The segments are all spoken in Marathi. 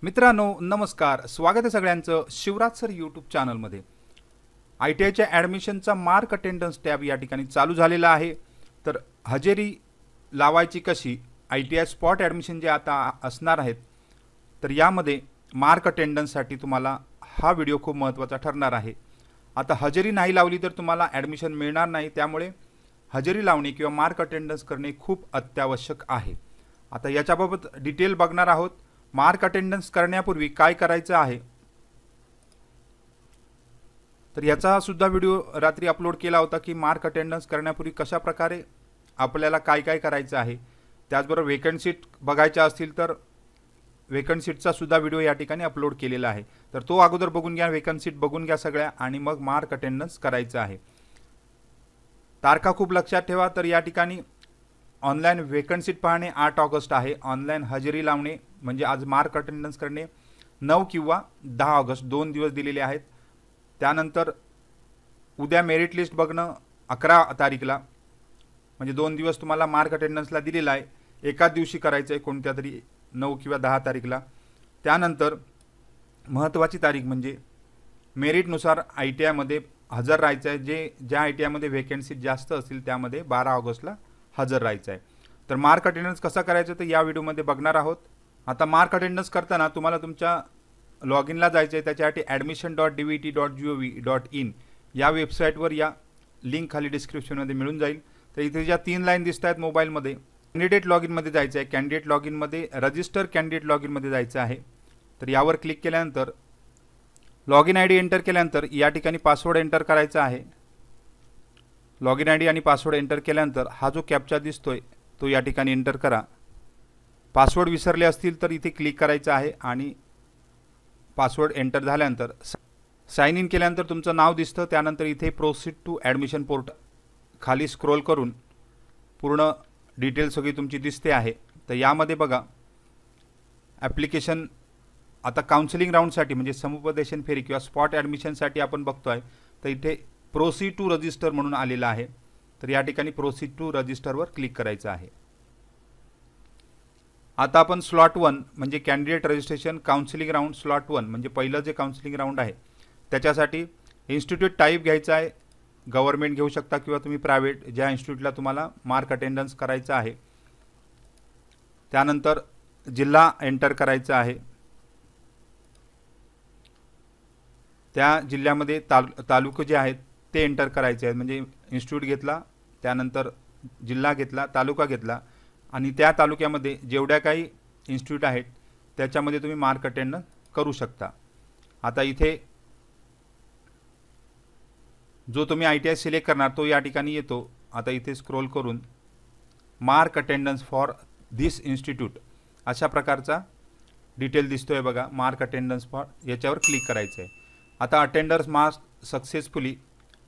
मित्रांनो नमस्कार, स्वागत आहे सगळ्यांचं शिवराज सर यूट्यूब चॅनलमध्ये। ITIच्या ॲडमिशनचा मार्क अटेंडन्स टॅब या ठिकाणी चालू झालेला आहे। तर हजेरी लावायची कशी, ITI स्पॉट ॲडमिशन जे आता असणार आहेत, तर यामध्ये मार्क अटेंडन्ससाठी तुम्हाला हा व्हिडिओ खूप महत्त्वाचा ठरणार आहे। आता हजेरी नाही लावली तर तुम्हाला ॲडमिशन मिळणार नाही, त्यामुळे हजेरी लावणे किंवा मार्क अटेंडन्स करणे खूप अत्यावश्यक आहे। आता याच्याबाबत डिटेल बघणार आहोत। मार्क अटेंडन्स करण्यापूर्वी काय करायचं आहे, तर याचा सुद्धा व्हिडिओ रात्री अपलोड केला होता की मार्क अटेंडन्स करण्यापूर्वी कशा प्रकारे आपल्याला काय काय करायचं आहे। त्याचबरोबर वेकंट सीट बघायच्या असतील तर वेकंट सीटचा सुद्धा व्हिडिओ या ठिकाणी अपलोड केलेला आहे, तर तो अगोदर बघून घ्या, वेकंट सीट बघून घ्या सगळ्या, आणि मग मार्क अटेंडन्स करायचं आहे। तारखा खूप लक्षात ठेवा। तर या ठिकाणी ऑनलाईन वेकंट सीट पाहणे 8 ऑगस्ट आहे, ऑनलाईन हजेरी लावणे म्हणजे आज मार्क अटेंडन्स करणे 9 किंवा 10 ऑगस्ट 2 दिवस दिलेले आहेत। त्यानंतर उद्या मेरिट लिस्ट बघणं 11 तारीखला, म्हणजे 2 दिवस तुम्हाला मार्क अटेंडन्सला दिलेला आहे, एकाच दिवशी करायचं आहे, कोणत्या तरी 9 किंवा 10 तारीखला। त्यानंतर महत्त्वाची तारीख म्हणजे मेरिटनुसार ITIमध्ये हजर राहायचं आहे, ज्या ITIमध्ये व्हेकन्सी जास्त असतील त्यामध्ये 12 ऑगस्टला हजर राहायचं आहे। तर मार्क अटेंडन्स कसा करायचं तर या व्हिडिओमध्ये बघणार आहोत। आता मार्क अटेंडन्स करताना तुम्हाला तुमच्या लॉग इनला जायचं आहे, त्याच्यासाठी admission.dvt.gov.in या वेबसाईटवर या लिंक खाली डिस्क्रिप्शनमध्ये मिळून जाईल। तर इथे ज्या 3 लाईन दिसत आहेत मोबाईलमध्ये, कॅन्डिडेट लॉग इनमध्ये जायचं आहे, कॅन्डिडेट लॉग इनमध्ये रजिस्टर कॅन्डिडेट लॉग इनमध्ये जायचं आहे। तर यावर क्लिक केल्यानंतर लॉग इन ID एंटर केल्यानंतर या ठिकाणी पासवर्ड एंटर करायचा आहे। लॉग इन ID आणि पासवर्ड एंटर केल्यानंतर हा जो कॅप्चा दिसतोय तो या ठिकाणी एंटर करा। पासवर्ड विसरले असतील तर इथे क्लिक करायचं आहे आणि पासवर्ड एंटर झाल्यानंतर साइन इन केल्यानंतर तुमचं नाव दिसतं, त्यानंतर इथे प्रोसीड टू ॲडमिशन पोर्टल खाली स्क्रोल करून पूर्ण डिटेल सगळी तुमची दिसते आहे। तर यामध्ये बघा ॲप्लिकेशन आता काउन्सिलिंग राऊंडसाठी म्हणजे समुपदेशन फेरी किंवा स्पॉट ॲडमिशनसाठी आपण बघतोय, तर इथे प्रोसीड टू रजिस्टर म्हणून आलेलं आहे। तर या ठिकाणी प्रोसीड टू रजिस्टरवर क्लिक करायचं आहे। आता आपण स्लॉट 1 म्हणजे candidate registration counselling round slot 1 म्हणजे पहिलं जे काउन्सिलिंग राऊंड आहे त्याच्यासाठी इन्स्टिट्यूट टाईप घ्यायचा आहे, गव्हर्नमेंट घेऊ शकता किंवा तुम्ही प्रायव्हेट, ज्या इन्स्टिट्यूटला तुम्हाला मार्क अटेंडन्स करायचं आहे। त्यानंतर जिल्हा एंटर करायचा आहे, त्या जिल्ह्यामध्ये तालुके जे आहेत ते एंटर करायचे आहेत, म्हणजे इन्स्टिट्यूट घेतला, त्यानंतर जिल्हा घेतला, तालुका घेतला, आणि त्या तालुक्यामध्ये जेवढ्या काही इन्स्टिट्यूट आहेत त्याच्यामध्ये तुम्ही मार्क अटेंडन्स करू शकता। आता इथे जो तुम्ही ITI सिलेक्ट करणार तो या ठिकाणी येतो। आता इथे स्क्रोल करून mark attendance for this institute अशा प्रकारचा डिटेल दिसतोय बघा, मार्क अटेंडन्स फॉर, याच्यावर क्लिक करायचं आहे। आता अटेंडन्स मार्क सक्सेसफुली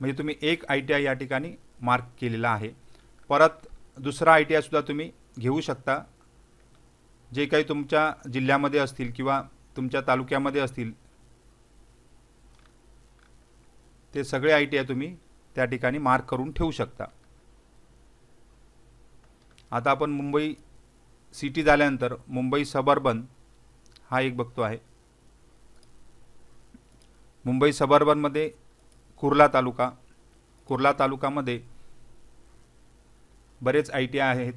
म्हणजे तुम्ही एक ITI या ठिकाणी मार्क केलेला आहे। परत दुसरा ITI सुद्धा तुम्ही घेऊ शकता, जे काही तुमच्या जिल्ह्यामध्ये असतील किंवा तुमच्या तालुक्यामध्ये असतील ते सगळे ITI तुम्ही त्या ठिकाणी मार्क करून ठेवू शकता। आता आपण मुंबई सिटी झाल्यानंतर मुंबई सबअर्बन हा एक बघतो आहे। मुंबई सबअर्बनमध्ये कुर्ला तालुकामध्ये बरेच ITI आहेत,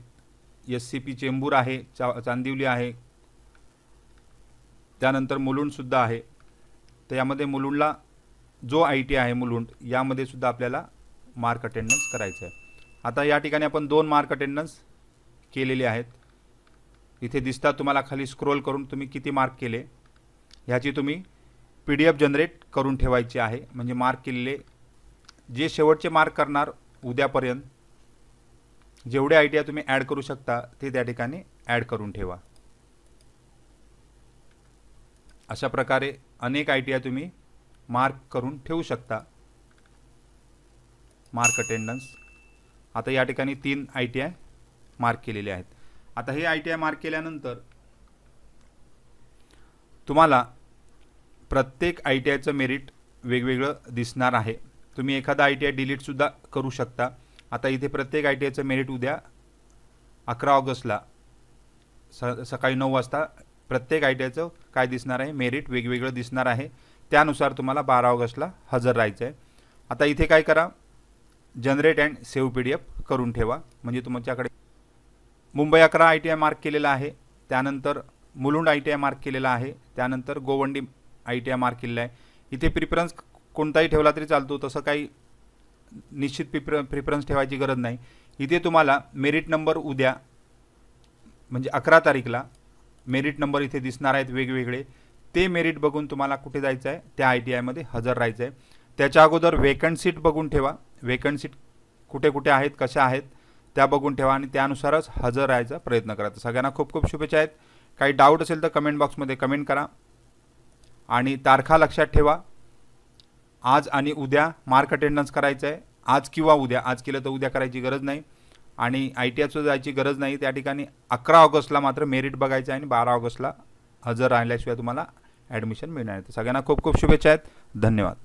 SCP चेंबूर आहे, चांदिवली आहे, त्यानंतर मुलुंडसुद्धा आहे। तर यामध्ये मुलुंडला जो ITI आहे मुलुंड, यामध्ये सुद्धा आपल्याला मार्क अटेंडन्स करायचं आहे। आता या ठिकाणी आपण 2 मार्क अटेंडन्स केलेले आहेत, इथे दिसतात तुम्हाला, खाली स्क्रोल करून तुम्ही किती मार्क केले ह्याची तुम्ही PDF जनरेट करून ठेवायची आहे। म्हणजे मार्क केलेले जे शेवटचे मार्क करणार उद्यापर्यंत जेवढे ITI तुम्ही ॲड करू शकता ते त्या ठिकाणी ॲड करून ठेवा। अशा प्रकारे अनेक ITI तुम्ही मार्क करून ठेवू शकता मार्क अटेंडन्स। आता या ठिकाणी 3 ITI मार्क केलेले आहेत। आता हे ITI मार्क केल्यानंतर तुम्हाला प्रत्येक ITIचं मेरिट वेगवेगळं दिसणार आहे। तुम्ही एखादा ITI डिलीटसुद्धा करू शकता। आता इथे प्रत्येक ITIचं मेरिट उद्या 11 ऑगस्टला सकाळी 9 वाजता प्रत्येक आय टी आयचं काय दिसणार आहे, मेरिट वेगवेगळं दिसणार आहे. त्यानुसार तुम्हाला 12 ऑगस्टला हजर राहायचं आहे. आता इथे काय करा, जनरेट अँड सेव्ह PDF करून ठेवा. म्हणजे तुमच्याकडे Mumbai 11 I T I mark केलेला आहे, त्यानंतर Mulund I T I mark केलेला आहे, त्यानंतर Govandi I T I mark केलेला आहे. इथे प्रिफरन्स कोणताही ठेवला तरी चालतो, तसं काही निश्चित प्रिफरन्स ठेवायची गरज नाही. इथे तुम्हाला मेरिट नंबर उद्या म्हणजे 11 तारीखला मेरिट नंबर इथे दिसणार आहेत वेगवेगळे. ते मेरिट बघून तुम्हाला कुठे जायचं आहे, त्या आय टी आयमध्ये हजर राहायचं आहे. त्याच्या अगोदर वेकंट सीट बघून ठेवा. वेकंट सीट कुठे कुठे आहेत, कशा आहेत त्या बघून ठेवा आणि त्यानुसारच हजर राहायचा प्रयत्न करा. तर सगळ्यांना खूप खूप शुभेच्छा आहेत. काही डाऊट असेल तर कमेंट बॉक्समध्ये कमेंट करा आणि तारखा लक्षात ठेवा. आज आणि उद्या मार्क अटेंडन्स करायचं आहे, आज किंवा उद्या. आज केलं तर उद्या करायची गरज नाही आणि आय टी आयचं जायची गरज नाही. त्या ठिकाणी 11 ऑगस्टला मात्र मेरिट बघायचं आहे आणि 12 ऑगस्टला हजर राहिल्याशिवाय तुम्हाला ॲडमिशन मिळणार आहे. तर सगळ्यांना खूप खूप शुभेच्छा आहेत. धन्यवाद.